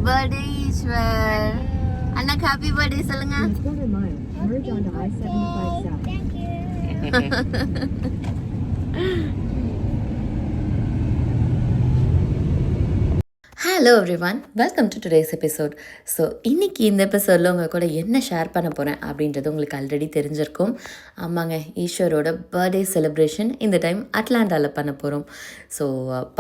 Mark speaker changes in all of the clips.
Speaker 1: Birthday Ishwar. அண்ணாக்கு happy birthday சொல்லுங்க. Hello everyone, welcome to today's episode. So இன்றைக்கி இந்த எபிசோடில் உங்கள் கூட என்ன ஷேர் பண்ண போகிறேன் அப்படின்றது உங்களுக்கு ஆல்ரெடி தெரிஞ்சிருக்கும். ஆமாங்க, ஈஸ்வரோட பர்த்டே செலிப்ரேஷன் இந்த டைம் அட்லாண்டாவில் பண்ண போகிறோம். ஸோ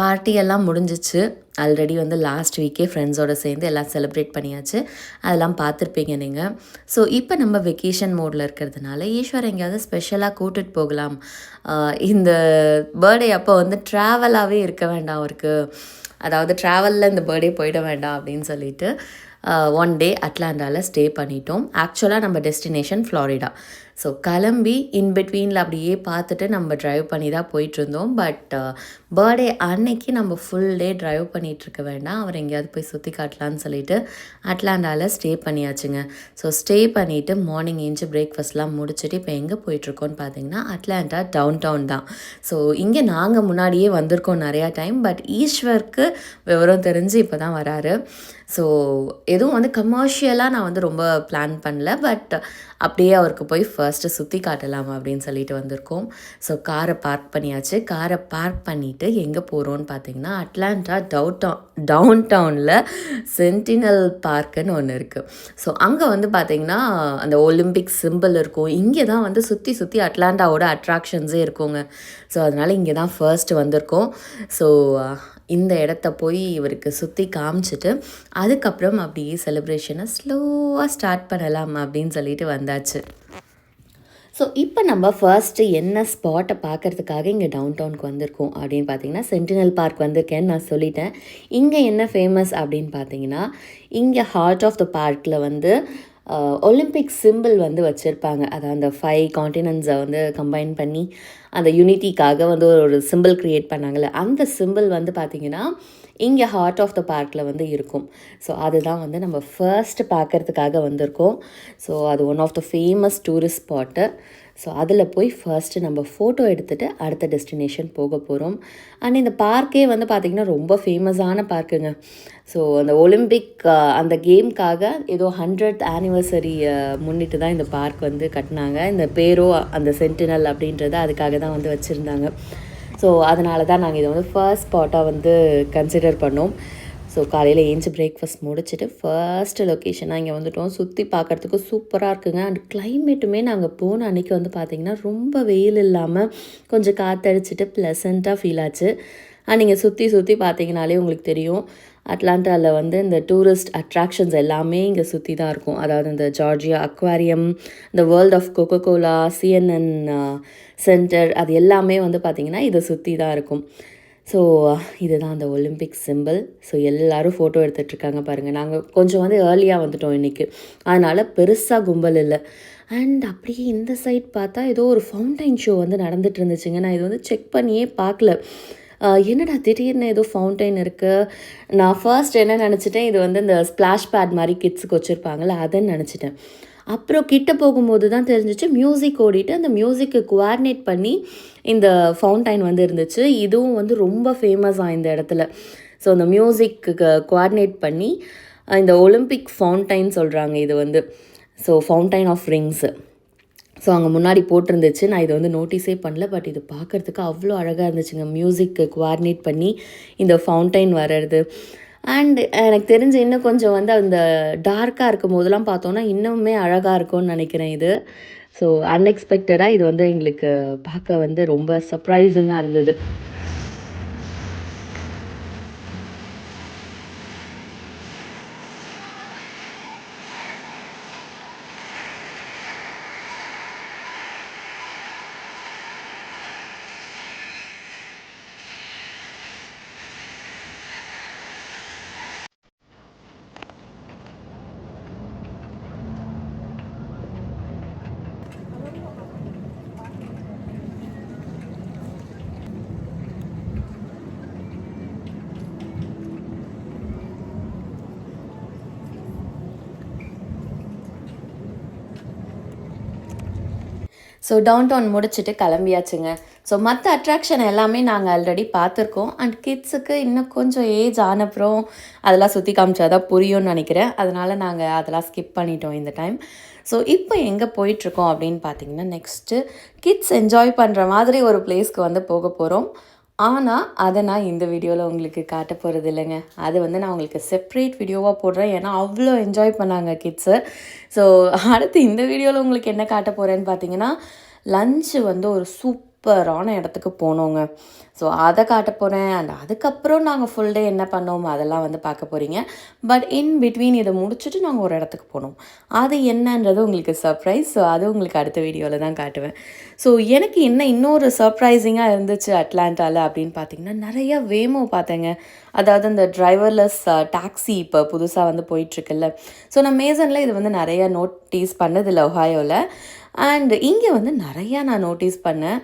Speaker 1: பார்ட்டியெல்லாம் முடிஞ்சிச்சு. ஆல்ரெடி லாஸ்ட் வீக்கே ஃப்ரெண்ட்ஸோடு சேர்ந்து எல்லாம் செலிப்ரேட் பண்ணியாச்சு. அதெல்லாம் பார்த்துருப்பீங்க நீங்கள். ஸோ இப்போ நம்ம வெக்கேஷன் மோடில் இருக்கிறதுனால ஈஸ்வர் எங்கேயாவது ஸ்பெஷலாக கூட்டிகிட்டு போகலாம், இந்த பர்த்டே அப்போ ட்ராவலாகவே இருக்க வேண்டாம் அவருக்கு, அதாவது ட்ராவலில் இந்த பர்த்டே போயிட வேண்டாம் அப்படின்னு சொல்லிட்டு ஒன் டே அட்லாண்டாவில் ஸ்டே பண்ணிட்டோம். ஆக்சுவலாக நம்ம டெஸ்டினேஷன் ஃப்ளாரிடா. ஸோ கிளம்பி இன்பிட்வீனில் அப்படியே பார்த்துட்டு நம்ம ட்ரைவ் பண்ணி தான் போயிட்டுருந்தோம். பட் பர்த்டே அன்னைக்கு நம்ம ஃபுல் டே ட்ரைவ் பண்ணிகிட்ருக்க வேண்டாம், அவர் எங்கேயாவது போய் சுற்றி காட்டலான்னு சொல்லிட்டு அட்லாண்டாவில் ஸ்டே பண்ணியாச்சுங்க. ஸோ ஸ்டே பண்ணிவிட்டு மார்னிங் ஏஞ்சி பிரேக்ஃபாஸ்ட்லாம் முடிச்சுட்டு இப்போ எங்கே போயிட்டுருக்கோன்னு பார்த்தீங்கன்னா அட்லாண்டா டவுன் டவுன் தான். ஸோ இங்கே நாங்கள் முன்னாடியே வந்திருக்கோம் நிறையா டைம், பட் ஈஸ்வருக்கு விவரம் தெரிஞ்சு இப்போ தான் வராரு. ஸோ எதுவும் கமர்ஷியலாக நான் ரொம்ப பிளான் பண்ணல, பட் அப்படியே அவருக்கு போய் ஃபர்ஸ்ட்டு சுற்றி காட்டலாம் அப்படின்னு சொல்லிட்டு வந்திருக்கோம். ஸோ காரை பார்க் பண்ணியாச்சு. காரை பார்க் பண்ணிவிட்டு எங்கே போகிறோன்னு பார்த்தீங்கன்னா அட்லாண்டா டவுன் டவுனில் சென்டினல் பார்க்குன்னு ஒன்று இருக்குது. ஸோ அங்கே பார்த்தீங்கன்னா அந்த ஒலிம்பிக் சிம்பிள் இருக்கும். இங்கே தான் சுற்றி சுற்றி அட்லாண்டாவோட அட்ராக்ஷன்ஸே இருக்குங்க. ஸோ அதனால் இங்கே தான் ஃபர்ஸ்ட்டு வந்திருக்கோம். ஸோ இந்த இடத்த போய் இவருக்கு சுற்றி காமிச்சிட்டு அதுக்கப்புறம் அப்படியே செலிப்ரேஷனை ஸ்லோவாக ஸ்டார்ட் பண்ணலாம் அப்படின்னு சொல்லிட்டு வந்தாச்சு. ஸோ இப்போ நம்ம ஃபர்ஸ்ட்டு என்ன ஸ்பாட்டை பார்க்குறதுக்காக இங்கே டவுன் டவுனுக்கு வந்திருக்கோம் அப்படின்னு பார்த்தீங்கன்னா சென்டினல் பார்க் வந்திருக்கேன்னு நான் சொல்லிட்டேன். இங்கே என்ன ஃபேமஸ் அப்படின்னு பார்த்தீங்கன்னா இங்கே ஹார்ட் ஆஃப் த பார்க்கில் ஒலிம்பிக் சிம்பிள் வச்சுருப்பாங்க. அதை அந்த 5 காண்டினென்ட்ஸை கம்பைன் பண்ணி அந்த யூனிட்டிக்காக ஒரு சிம்பிள் க்ரியேட் பண்ணாங்கள்ல, அந்த சிம்பிள் பார்த்திங்கன்னா இங்கே ஹார்ட் ஆஃப் த பார்க்கில் இருக்கும். ஸோ அதுதான் நம்ம ஃபர்ஸ்ட்டு பார்க்குறதுக்காக வந்திருக்கோம். ஸோ அது one of the famous tourist spot. So அதில் போய் ஃபர்ஸ்ட்டு நம்ம ஃபோட்டோ எடுத்துகிட்டு அடுத்த டெஸ்டினேஷன் போக போகிறோம். அண்ட் இந்த பார்க்கே பார்த்திங்கன்னா ரொம்ப ஃபேமஸான பார்க்குங்க. ஸோ அந்த ஒலிம்பிக் அந்த கேம்க்காக ஏதோ 100th ஆனிவர்சரி முன்னிட்டு தான் இந்த பார்க் கட்டினாங்க. இந்த பேரோ அந்த சென்டினல் அப்படின்றத அதுக்காக தான் வச்சுருந்தாங்க. ஸோ அதனால தான் நாங்கள் இதை ஃபர்ஸ்ட் ஸ்பாட்டாக கன்சிடர் பண்ணோம். ஸோ காலையில் ஏஞ்சி பிரேக்ஃபாஸ்ட் முடிச்சுட்டு ஃபர்ஸ்ட்டு லொக்கேஷனாக இங்கே வந்துவிட்டோம். சுற்றி பார்க்குறதுக்கு சூப்பராக இருக்குங்க. அண்ட் கிளைமேட்டுமே நாங்கள் போன அன்றைக்கி பார்த்திங்கன்னா ரொம்ப வெயில் இல்லாமல் கொஞ்சம் காற்றடிச்சிட்டு ப்ளசண்ட்டாக ஃபீல் ஆச்சு. அண்ட் நீங்கள் சுற்றி சுற்றி பார்த்தீங்கனாலே உங்களுக்கு தெரியும் அட்லாண்டாவில் இந்த டூரிஸ்ட் அட்ராக்ஷன்ஸ் எல்லாமே இங்கே சுற்றி தான் இருக்கும். அதாவது இந்த ஜார்ஜியா அக்வாரியம், இந்த World of Coca-Cola, CNN Center, அது எல்லாமே பார்த்திங்கன்னா இதை சுற்றி தான் இருக்கும். ஸோ இதுதான் அந்த ஒலிம்பிக் சிம்பிள். ஸோ எல்லோரும் ஃபோட்டோ எடுத்துகிட்ருக்காங்க பாருங்கள். நாங்கள் கொஞ்சம் ஏர்லியாக வந்துட்டோம் இன்றைக்கி, அதனால் பெருசாக கும்பல் இல்லை. அண்ட் அப்படியே இந்த சைட் பார்த்தா ஏதோ ஒரு ஃபவுண்டைன் ஷோ நடந்துகிட்டு இருந்துச்சுங்க. நான் இது செக் பண்ணியே பார்க்கல, என்னடா திடீர்னு ஏதோ ஃபவுண்டைன் இருக்குது. நான் ஃபர்ஸ்ட் என்ன நினச்சிட்டேன், இது இந்த ஸ்ப்ளாஷ் பேட் மாதிரி கிட்ஸுக்கு வச்சுருப்பாங்கள்ல அதுன்னு நினச்சிட்டேன். அப்புறம் கிட்ட போகும்போது தான் தெரிஞ்சிச்சு மியூசிக் ஓடிட்டு அந்த மியூசிக்கு கோஆர்டினேட் பண்ணி இந்த ஃபவுண்டைன் இருந்துச்சு. இதுவும் ரொம்ப ஃபேமஸாக இந்த இடத்துல. ஸோ அந்த மியூசிக்கு கோஆர்டினேட் பண்ணி இந்த ஒலிம்பிக் ஃபவுண்டைன் சொல்கிறாங்க இது so fountain of rings. So அங்கே முன்னாடி போட்டிருந்துச்சு. நான் இதை நோட்டீஸே பண்ணல, பட் இது பார்க்குறதுக்கு அவ்வளோ அழகாக இருந்துச்சுங்க. மியூசிக்கு கோஆர்டினேட் பண்ணி இந்த ஃபவுண்டைன் வர்றது. அண்ட் எனக்கு தெரிஞ்சு இன்னும் கொஞ்சம் அந்த டார்க்காக இருக்கும் போதெல்லாம் பார்த்தோன்னா இன்னுமே அழகாக இருக்கும்னு நினைக்கிறேன் இது. ஸோ அன்எக்ஸ்பெக்டடாக இது எங்களுக்கு பார்க்க ரொம்ப சர்ப்ரைசிங்காக இருந்தது. ஸோ டவுன் டவுன் முடிச்சுட்டு கிளம்பியாச்சுங்க. ஸோ மற்ற அட்ராக்ஷன் எல்லாமே நாங்கள் ஆல்ரெடி பார்த்துருக்கோம். அண்ட் கிட்ஸுக்கு இன்னும் கொஞ்சம் ஏஜ் ஆனப்புறம் அதெல்லாம் சுற்றி காமிச்சா தான் புரியும்னு நினைக்கிறேன். அதனால் நாங்கள் அதெல்லாம் ஸ்கிப் பண்ணிட்டோம் இந்த டைம். ஸோ இப்போ எங்கே போயிட்டுருக்கோம் அப்படின்னு பார்த்தீங்கன்னா, நெக்ஸ்ட்டு கிட்ஸ் என்ஜாய் பண்ணுற மாதிரி ஒரு பிளேஸ்க்கு வந்து போக போகிறோம். ஆனால் அதை நான் இந்த வீடியோவில் உங்களுக்கு காட்ட போகிறது இல்லைங்க. அது வந்து நான் உங்களுக்கு செப்ரேட் வீடியோவாக போடுறேன். ஏன்னா அவ்வளோ என்ஜாய் பண்ணாங்க கிட்ஸு. ஸோ அடுத்து இந்த வீடியோவில் உங்களுக்கு என்ன காட்ட போகிறேன்னு பார்த்தீங்கன்னா, லஞ்சு வந்து ஒரு சூப்பரான இடத்துக்கு போனோங்க. ஸோ அதை காட்ட போகிறேன். அண்ட் அதுக்கப்புறம் நாங்கள் ஃபுல் டே என்ன பண்ணோம் அதெல்லாம் வந்து பார்க்க போகிறீங்க. பட் இன் பிட்வீன் இதை முடிச்சுட்டு நாங்கள் ஒரு இடத்துக்கு போனோம். அது என்னன்றது உங்களுக்கு சர்ப்ரைஸ். ஸோ அது உங்களுக்கு அடுத்த வீடியோவில் தான் காட்டுவேன். ஸோ எனக்கு என்ன இன்னொரு சர்ப்ரைசிங்காக இருந்துச்சு அட்லாண்டாவில் அப்படின்னு பார்த்தீங்கன்னா, நிறையா வேமோ பார்த்தேங்க. அதாவது இந்த டிரைவர்லெஸ் டாக்ஸி இப்போ புதுசாக வந்து போயிட்டுருக்குல்ல. ஸோ நான் மேசனில் இது வந்து நிறையா நோட்டீஸ் பண்ணதில்லை ஒஹாயோவில். அண்ட் இங்கே வந்து நிறையா நான் நோட்டீஸ் பண்ணேன்.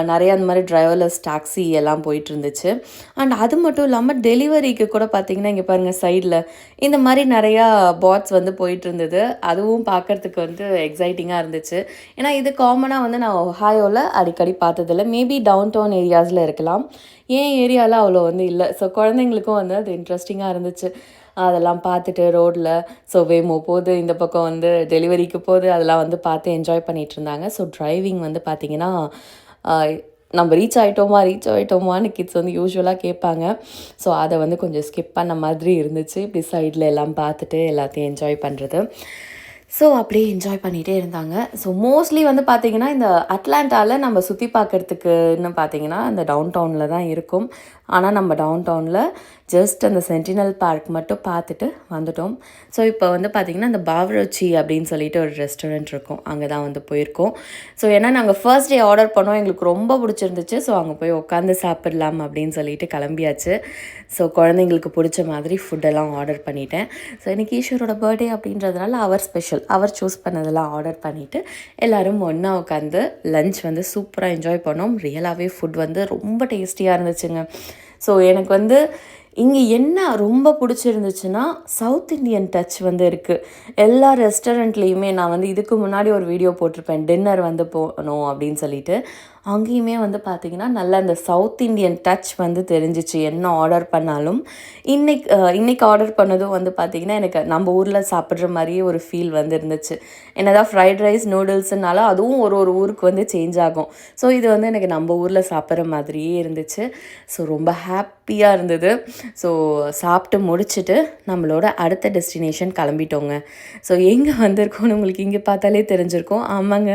Speaker 1: நிறையா அந்த மாதிரி டிரைவர்லெஸ் டாக்ஸி எல்லாம் போயிட்டுருந்துச்சு. அண்ட் அது மட்டும் இல்லாமல் டெலிவரிக்கு கூட பார்த்திங்கன்னா, இங்கே பாருங்கள் சைடில் இந்த மாதிரி நிறையா பாட்ஸ் வந்து போயிட்டுருந்தது. அதுவும் பார்க்குறதுக்கு வந்து எக்ஸைட்டிங்காக இருந்துச்சு. ஏன்னா இது காமனாக வந்து நான் ஒஹாயோவில் அடிக்கடி பார்த்ததில்ல. மேபி டவுன் டவுன் ஏரியாஸில் இருக்கலாம். ஏன் ஏரியாவில் அவ்வளோ வந்து இல்லை. ஸோ குழந்தைங்களுக்கும் வந்து அது இன்ட்ரெஸ்டிங்காக இருந்துச்சு. அதெல்லாம் பார்த்துட்டு ரோட்டில் ஸோ வேமோ போகுது, இந்த பக்கம் வந்து டெலிவரிக்கு போகுது, அதெல்லாம் வந்து பார்த்து என்ஜாய் பண்ணிகிட்டு இருந்தாங்க. ஸோ டிரைவிங் வந்து பார்த்திங்கன்னா, நம்ம ரீச் ஆகிட்டோமான்னு கிட்ஸ் வந்து யூஸ்வலாக கேட்பாங்க. ஸோ அதை வந்து கொஞ்சம் ஸ்கிப் பண்ண மாதிரி இருந்துச்சு. இப்படி சைடில் எல்லாம் பார்த்துட்டு எல்லாத்தையும் என்ஜாய் பண்ணுறது. ஸோ அப்படியே என்ஜாய் பண்ணிகிட்டே இருந்தாங்க. ஸோ மோஸ்ட்லி வந்து பார்த்திங்கன்னா, இந்த அட்லாண்டாவில் நம்ம சுற்றி பார்க்குறதுக்குன்னு பார்த்திங்கன்னா இந்த டவுன் டவுனில் தான் இருக்கும். ஆனால் நம்ம டவுன் டவுனில் ஜஸ்ட் அந்த சென்டினல் பார்க் மட்டும் பார்த்துட்டு வந்துட்டோம். ஸோ இப்போ வந்து பார்த்திங்கன்னா, இந்த பாவரோச்சி அப்படின்னு சொல்லிட்டு ஒரு ரெஸ்டாரண்ட் இருக்கும். அங்கே தான் வந்து போயிருக்கோம். ஸோ ஏன்னா நாங்கள் ஃபர்ஸ்ட் டே ஆர்டர் பண்ணோம். எங்களுக்கு ரொம்ப பிடிச்சிருந்துச்சு. ஸோ அங்கே போய் உட்காந்து சாப்பிடலாம் அப்படின்னு சொல்லிட்டு கிளம்பியாச்சு. ஸோ குழந்தைங்களுக்கு பிடிச்ச மாதிரி ஃபுட்டெல்லாம் ஆர்டர் பண்ணிட்டேன். ஸோ இன்றைக்கி ஈஸ்வரோட பர்த்டே அப்படின்றதுனால அவர் ஸ்பெஷல் அவர் சூஸ் பண்ணதெல்லாம் ஆர்டர் பண்ணிவிட்டு எல்லோரும் ஒன்றா உட்காந்து லன்ச் வந்து சூப்பராக என்ஜாய் பண்ணோம். ரியலாகவே ஃபுட் வந்து ரொம்ப டேஸ்டியாக இருந்துச்சுங்க. ஸோ எனக்கு வந்து இங்கே என்ன ரொம்ப பிடிச்சிருந்துச்சுன்னா, சவுத் இண்டியன் டச் வந்து இருக்குது. எல்லா ரெஸ்டாரண்ட்லேயுமே நான் வந்து இதுக்கு முன்னாடி ஒரு வீடியோ போட்டிருப்பேன், டின்னர் வந்து போகணும் அப்படின்னு சொல்லிட்டு. அங்கேயுமே வந்து பார்த்திங்கன்னா, நல்லா அந்த சவுத் இண்டியன் டச் வந்து தெரிஞ்சிச்சு என்ன ஆர்டர் பண்ணாலும். இன்றைக்கி ஆர்டர் பண்ணதும் வந்து பார்த்திங்கன்னா, எனக்கு நம்ம ஊரில் சாப்பிட்ற மாதிரியே ஒரு ஃபீல் வந்து இருந்துச்சு. என்னதான் ஃப்ரைட் ரைஸ் நூடுல்ஸுனாலும் அதுவும் ஒரு ஒரு ஊருக்கு வந்து சேஞ்ச் ஆகும். ஸோ இது வந்து எனக்கு நம்ம ஊரில் சாப்பிட்ற மாதிரியே இருந்துச்சு. ஸோ ரொம்ப ஹாப்பியாக இருந்தது. ஸோ சாப்பிட்டு முடிச்சுட்டு நம்மளோட அடுத்த டெஸ்டினேஷன் கிளம்பிட்டோங்க. ஸோ எங்கே வந்திருக்கோன்னு உங்களுக்கு இங்கே பார்த்தாலே தெரிஞ்சிருக்கும். ஆமாங்க,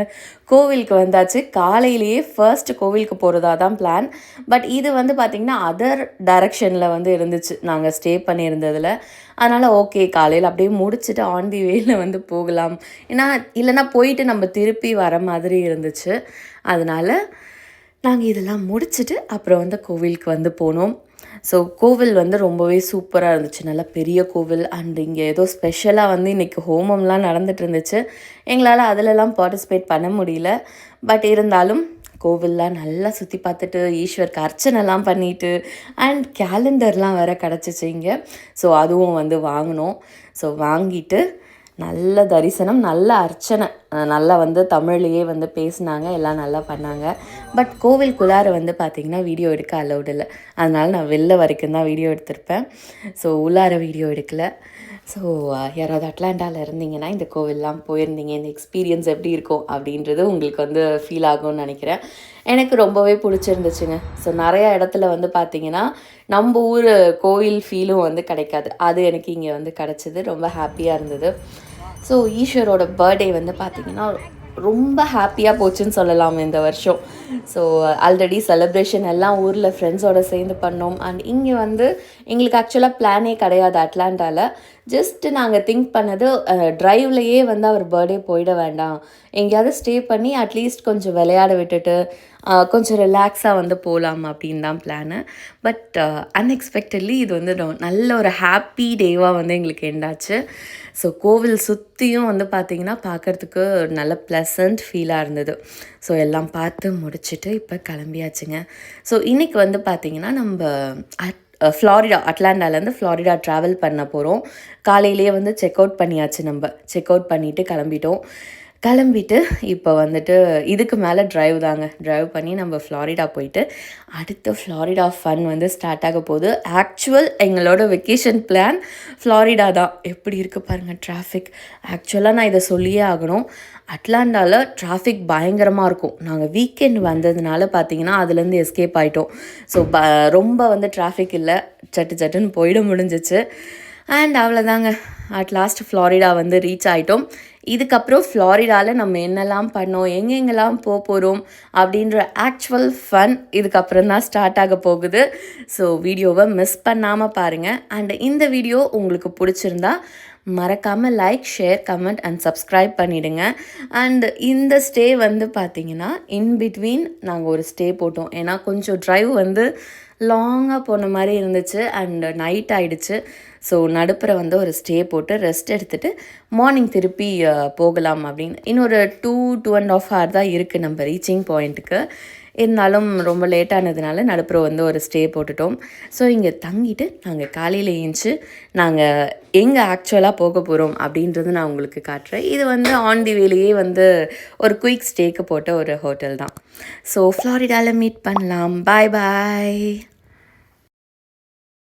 Speaker 1: கோவிலுக்கு வந்தாச்சு. காலையிலேயே ஃபர்ஸ்ட் கோவிலுக்கு போகிறதா தான் பிளான். பட் இது வந்து பார்த்திங்கன்னா அதர் டைரக்ஷனில் வந்து இருந்துச்சு நாங்கள் ஸ்டே பண்ணியிருந்ததில். அதனால் ஓகே, காலையில் அப்படியே முடிச்சுட்டு ஆன் தி வேயில் வந்து போகலாம். ஏன்னா இல்லைனா போயிட்டு நம்ம திருப்பி வர மாதிரி இருந்துச்சு. அதனால் நாங்கள் இதெல்லாம் முடிச்சுட்டு அப்புறம் வந்து கோவிலுக்கு வந்து போனோம். ஸோ கோவில் வந்து ரொம்பவே சூப்பராக இருந்துச்சு. நல்லா பெரிய கோவில். அண்ட் இங்கே ஏதோ ஸ்பெஷலாக வந்து இன்றைக்கி ஹோமம்லாம் நடந்துகிட்டு இருந்துச்சு. எங்களால் அதிலெல்லாம் பார்ட்டிசிபேட் பண்ண முடியல. பட் இருந்தாலும் கோவில்லாம் நல்லா சுற்றி பார்த்துட்டு ஈஸ்வருக்கு அர்ச்சனைலாம் பண்ணிவிட்டு அண்ட் கேலண்டர்லாம் வேறு கிடச்சிச்சு இங்கே. ஸோ அதுவும் வந்து வாங்கினோம். ஸோ வாங்கிட்டு நல்ல தரிசனம், நல்ல அர்ச்சனை, நல்லா வந்து தமிழ்லேயே வந்து பேசினாங்க, எல்லாம் நல்லா பண்ணாங்க. பட் கோவிலுக்குள்ளார வந்து பார்த்திங்கன்னா வீடியோ எடுக்க அலௌட் இல்லை. அதனால் நான் வெளில வரைக்கும் தான் வீடியோ எடுத்திருப்பேன். ஸோ உள்ளார வீடியோ எடுக்கலை. ஸோ யாராவது அட்லாண்டாவில் இருந்தீங்கன்னா இந்த கோவில்லாம் போயிருந்தீங்க, இந்த எக்ஸ்பீரியன்ஸ் எப்படி இருக்கும் அப்படின்றது உங்களுக்கு வந்து ஃபீல் ஆகும்னு நினைக்கிறேன். எனக்கு ரொம்பவே பிடிச்சிருந்துச்சுங்க. ஸோ நிறையா இடத்துல வந்து பார்த்திங்கன்னா நம்ம ஊர் கோயில் ஃபீலும் வந்து கிடைக்காது. அது எனக்கு இங்கே வந்து கிடச்சிது. ரொம்ப ஹாப்பியாக இருந்தது. ஸோ ஈஸ்வரோட பர்த்டே வந்து பார்த்திங்கன்னா ரொம்ப ஹாப்பியாக போச்சுன்னு சொல்லலாம் இந்த வருஷம். ஸோ ஆல்ரெடி செலிப்ரேஷன் எல்லாம் ஊரில் ஃப்ரெண்ட்ஸோடு சேர்ந்து பண்ணோம். அண்ட் இங்கே வந்து எங்களுக்கு ஆக்சுவலாக பிளானே கிடையாது அட்லாண்டாவில். ஜஸ்ட்டு நாங்கள் திங்க் பண்ணது ட்ரைவ்லையே வந்து அவர் பர்த்டே போயிட வேண்டாம், எங்கேயாவது ஸ்டே பண்ணி அட்லீஸ்ட் கொஞ்சம் விளையாட விட்டுட்டு கொஞ்சம் ரிலாக்ஸாக வந்து போகலாம் அப்படின்னு தான் பிளானு. பட் அன்எக்ஸ்பெக்டட்லி இது வந்து நல்ல ஒரு ஹாப்பி டேவாக வந்து எங்களுக்கு எண்டாச்சு. ஸோ கோவில் சுற்றியும் வந்து பார்த்திங்கன்னா பார்க்குறதுக்கு நல்ல ப்ளசண்ட் ஃபீலாக இருந்தது. ஸோ எல்லாம் பார்த்து முடிச்சுட்டு இப்போ கிளம்பியாச்சுங்க. ஸோ இன்றைக்கி வந்து பார்த்திங்கன்னா நம்ம ஃப்ளாரிடா, அட்லாண்டாலேருந்து ஃப்ளாரிடா ட்ராவல் பண்ண போகிறோம். காலையிலேயே வந்து செக் அவுட் பண்ணியாச்சு. நம்ம செக் அவுட் பண்ணிவிட்டு கிளம்பிட்டோம். கிளம்பிட்டு இப்போ வந்துட்டு இதுக்கு மேலே ட்ரைவ் தாங்க. ட்ரைவ் பண்ணி நம்ம ஃப்ளாரிடா போயிட்டு அடுத்த ஃப்ளாரிடா ஃபன் வந்து ஸ்டார்ட் ஆக போகுது. ஆக்சுவல் எங்களோட வெக்கேஷன் பிளான் ஃப்ளாரிடா தான். எப்படி இருக்குது பாருங்கள் டிராஃபிக். ஆக்சுவலாக நான் இதை சொல்லியே ஆகணும். அட்லாண்டாவில் டிராஃபிக் பயங்கரமாக இருக்கும். நாங்கள் வீக்கெண்ட் வந்ததுனால பார்த்தீங்கன்னா அதுலேருந்து எஸ்கேப் ஆகிட்டோம். ஸோ ரொம்ப வந்து டிராஃபிக் இல்லை, சட்டு சட்டுன்னு போயிட முடிஞ்சிச்சு. அண்ட் அவ்வளோதாங்க, அட் லாஸ்ட் ஃப்ளாரிடா வந்து ரீச் ஆகிட்டோம். இதுக்கப்புறம் ஃப்ளாரிடாவில் நம்ம என்னெல்லாம் பண்ணோம், எங்கெங்கெல்லாம் போகிறோம் அப்படின்ற ஆக்சுவல் ஃபன் இதுக்கப்புறம் தான் ஸ்டார்ட் ஆக போகுது. ஸோ வீடியோவை மிஸ் பண்ணாமல் பாருங்கள். அண்ட் இந்த வீடியோ உங்களுக்கு பிடிச்சிருந்தா மறக்காமல் like, share, comment and subscribe பண்ணிவிடுங்க. அண்ட் இந்த ஸ்டே வந்து பார்த்திங்கன்னா இன் பிட்வீன் நாங்கள் ஒரு ஸ்டே போட்டோம். ஏன்னா கொஞ்சம் ட்ரைவ் வந்து லாங்காக போன மாதிரி இருந்துச்சு அண்ட் நைட் ஆகிடுச்சு. ஸோ நடுப்புற வந்து ஒரு ஸ்டே போட்டு ரெஸ்ட் எடுத்துகிட்டு மார்னிங் திருப்பி போகலாம் அப்படின்னு. இன்னொரு 2.5 hour தான் இருக்குது நம்ம ரீச்சிங் பாயிண்ட்டுக்கு. இருந்தாலும் ரொம்ப லேட்டானதுனால நடுப்புற வந்து ஒரு ஸ்டே போட்டுட்டோம். ஸோ இங்கே தங்கிட்டு நாங்கள் காலையில் ஏஞ்சி நாங்கள் எங்கே ஆக்சுவலாக போக போகிறோம் அப்படின்றது நான் உங்களுக்கு காட்டுறேன். இது வந்து ஆன் தி வேலையே வந்து ஒரு குயிக் ஸ்டேக்கு போட்ட ஒரு ஹோட்டல் தான். ஸோ ஃப்ளாரிடாவில் மீட் பண்ணலாம். பாய் பாய்.